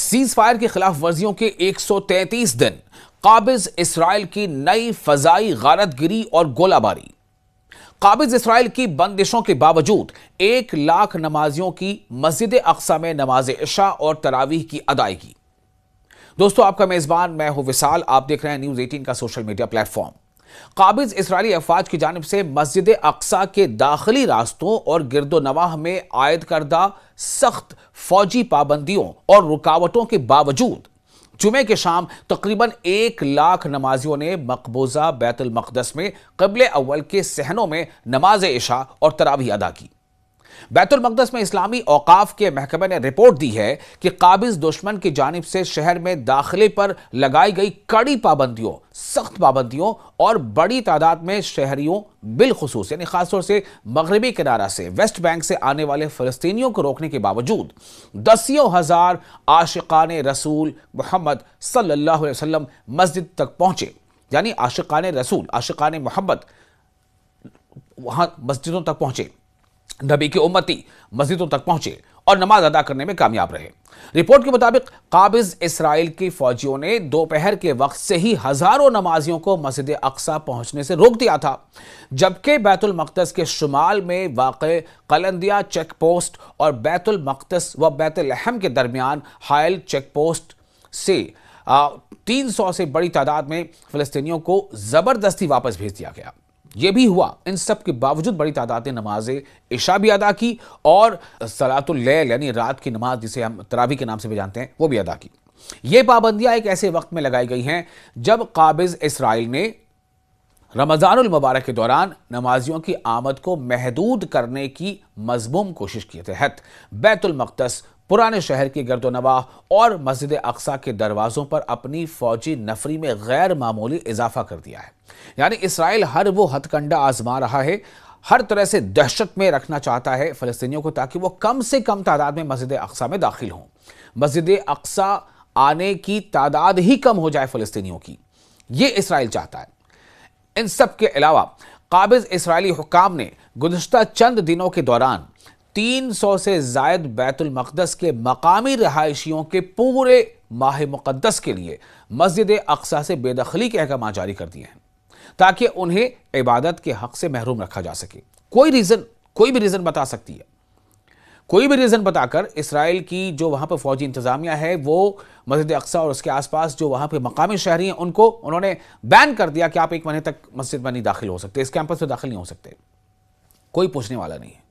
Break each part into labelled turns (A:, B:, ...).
A: Cease fire کی خلاف ورزیوں کے 133 دن، قابض اسرائیل کی نئی فضائی غارت گری اور گولہ باری۔ قابض اسرائیل کی بندشوں کے باوجود 1,00,000 نمازیوں کی مسجد اقصی میں نماز عشاء اور تراویح کی ادائیگی۔ دوستو، آپ کا میزبان میں ہوں وصال، آپ دیکھ رہے ہیں نیوز 18 کا سوشل میڈیا پلیٹ فارم۔ قابض اسرائیلی افواج کی جانب سے مسجد اقصی کے داخلی راستوں اور گرد و نواح میں عائد کردہ سخت فوجی پابندیوں اور رکاوٹوں کے باوجود جمعے کے شام تقریباً 1,00,000 نمازیوں نے مقبوضہ بیت المقدس میں قبلہ اول کے صحنوں میں نماز عشاء اور تراویح ادا کی۔ بیت المقدس میں اسلامی اوقاف کے محکمہ نے رپورٹ دی ہے کہ قابض دشمن کی جانب سے شہر میں داخلے پر لگائی گئی کڑی پابندیوں، سخت پابندیوں اور بڑی تعداد میں شہریوں بالخصوص یعنی خاص طور سے مغربی کنارہ سے، ویسٹ بینک سے آنے والے فلسطینیوں کو روکنے کے باوجود دسیوں ہزار عاشقان رسول محمد صلی اللہ علیہ وسلم مسجد تک پہنچے، یعنی عاشقان رسول، عاشقان محمد وہاں مسجدوں تک پہنچے، نبی کے امتی مسجدوں تک پہنچے اور نماز ادا کرنے میں کامیاب رہے۔ رپورٹ کے مطابق قابض اسرائیل کی فوجیوں نے دوپہر کے وقت سے ہی ہزاروں نمازیوں کو مسجد اقصی پہنچنے سے روک دیا تھا، جبکہ بیت المقدس کے شمال میں واقع قلندیہ چیک پوسٹ اور بیت المقدس و بیت لحم کے درمیان حائل چیک پوسٹ سے 300 سے بڑی تعداد میں فلسطینیوں کو زبردستی واپس بھیج دیا گیا۔ یہ بھی ہوا، ان سب کے باوجود بڑی تعداد نے نماز عشاء بھی ادا کی اور صلاۃ اللیل یعنی رات کی نماز جسے ہم تراویح کے نام سے بھی جانتے ہیں وہ بھی ادا کی۔ یہ پابندیاں ایک ایسے وقت میں لگائی گئی ہیں جب قابض اسرائیل نے رمضان المبارک کے دوران نمازیوں کی آمد کو محدود کرنے کی مذموم کوشش کے تحت بیت المقدس، پرانے شہر کی گرد و نواح اور مسجد اقصی کے دروازوں پر اپنی فوجی نفری میں غیر معمولی اضافہ کر دیا ہے۔ یعنی اسرائیل ہر وہ ہتھ کنڈا آزما رہا ہے، ہر طرح سے دہشت میں رکھنا چاہتا ہے فلسطینیوں کو تاکہ وہ کم سے کم تعداد میں مسجد اقصی میں داخل ہوں۔ مسجد اقصی آنے کی تعداد ہی کم ہو جائے فلسطینیوں کی، یہ اسرائیل چاہتا ہے۔ ان سب کے علاوہ قابض اسرائیلی حکام نے گزشتہ چند دنوں کے دوران 300 سے زائد بیت المقدس کے مقامی رہائشیوں کے پورے ماہ مقدس کے لیے مسجد اقصی سے بے دخلی کے احکامات جاری کر دیے ہیں تاکہ انہیں عبادت کے حق سے محروم رکھا جا سکے۔ کوئی بھی ریزن بتا سکتی ہے، کوئی بھی ریزن بتا کر اسرائیل کی جو وہاں پہ فوجی انتظامیہ ہے وہ مسجد اقصی اور اس کے آس پاس جو وہاں پہ مقامی شہری ہیں انہوں نے بین کر دیا کہ آپ 1 مہینے تک مسجد میں نہیں داخل ہو سکتے، اس کیمپس میں داخل نہیں ہو سکتے۔ کوئی پوچھنے والا نہیں ہے،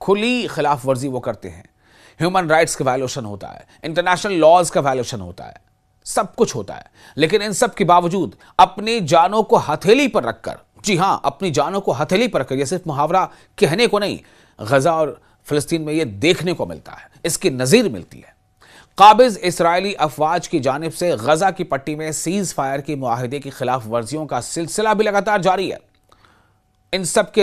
A: کھلی خلاف ورزی وہ کرتے ہیں، ہیومن رائٹس کا وائلیشن ہوتا ہے، انٹرنیشنل لاز کا وائلیشن ہوتا ہے، سب کچھ ہوتا ہے، لیکن ان سب کے باوجود اپنی جانوں کو ہتھیلی پر رکھ کر، جی ہاں اپنی جانوں کو ہتھیلی پر رکھ کر، یہ صرف محاورہ کہنے کو نہیں، غزہ اور فلسطین میں یہ دیکھنے کو ملتا ہے، اس کی نظیر ملتی ہے۔ قابض اسرائیلی افواج کی جانب سے غزہ کی پٹی میں سیز فائر کے معاہدے کی خلاف ورزیوں کا سلسلہ بھی لگاتار جاری ہے۔ ان سب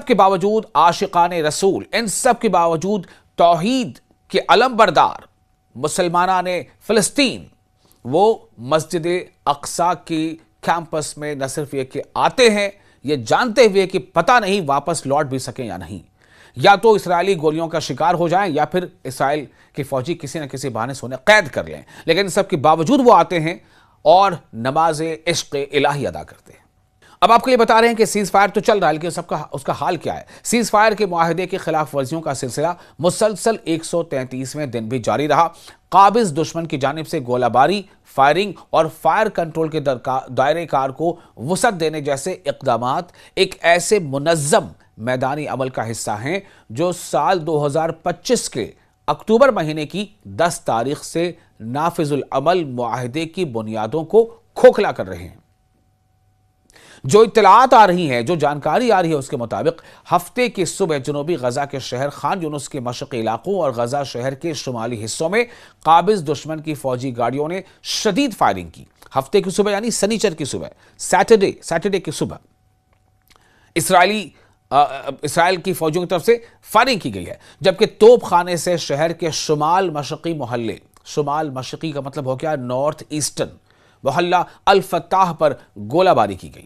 A: کے باوجود عاشقان رسول، ان سب کے باوجود توحید کے علم بردار مسلمانان فلسطین، وہ مسجد اقصی کی کیمپس میں نہ صرف یہ کہ آتے ہیں، یہ جانتے ہوئے کہ پتہ نہیں واپس لوٹ بھی سکیں یا نہیں، یا تو اسرائیلی گولیوں کا شکار ہو جائیں یا پھر اسرائیل کے فوجی کسی نہ کسی بہانے سے انہیں قید کر لیں، لیکن ان سب کے باوجود وہ آتے ہیں اور نماز عشق الہی ادا کرتے ہیں۔ اب آپ کو یہ بتا رہے ہیں کہ سیز فائر تو چل رہا ہے، لیکن اس کا حال کیا ہے؟ سیز فائر کے معاہدے کی خلاف ورزیوں کا سلسلہ مسلسل 133ویں دن بھی جاری رہا۔ قابض دشمن کی جانب سے گولہ باری، فائرنگ اور فائر کنٹرول کے دائرے کار کو وسعت دینے جیسے اقدامات ایک ایسے منظم میدانی عمل کا حصہ ہیں جو سال 2025 کے اکتوبر مہینے کی 10 تاریخ سے نافذ العمل معاہدے کی بنیادوں کو کھوکھلا کر رہے ہیں۔ جو اطلاعات آ رہی ہیں، جو جانکاری آ رہی ہے اس کے مطابق ہفتے کی صبح جنوبی غزہ کے شہر خان یونس کے مشرقی علاقوں اور غزہ شہر کے شمالی حصوں میں قابض دشمن کی فوجی گاڑیوں نے شدید فائرنگ کی۔ ہفتے کی صبح یعنی سنیچر کی صبح، سیٹرڈے کی صبح اسرائیل کی فوجیوں کی طرف سے فائرنگ کی گئی ہے، جبکہ توپ خانے سے شہر کے شمال مشرقی محلے، شمال مشرقی کا مطلب ہو گیا نارتھ ایسٹرن محلہ الفتاح پر گولہ باری کی گئی۔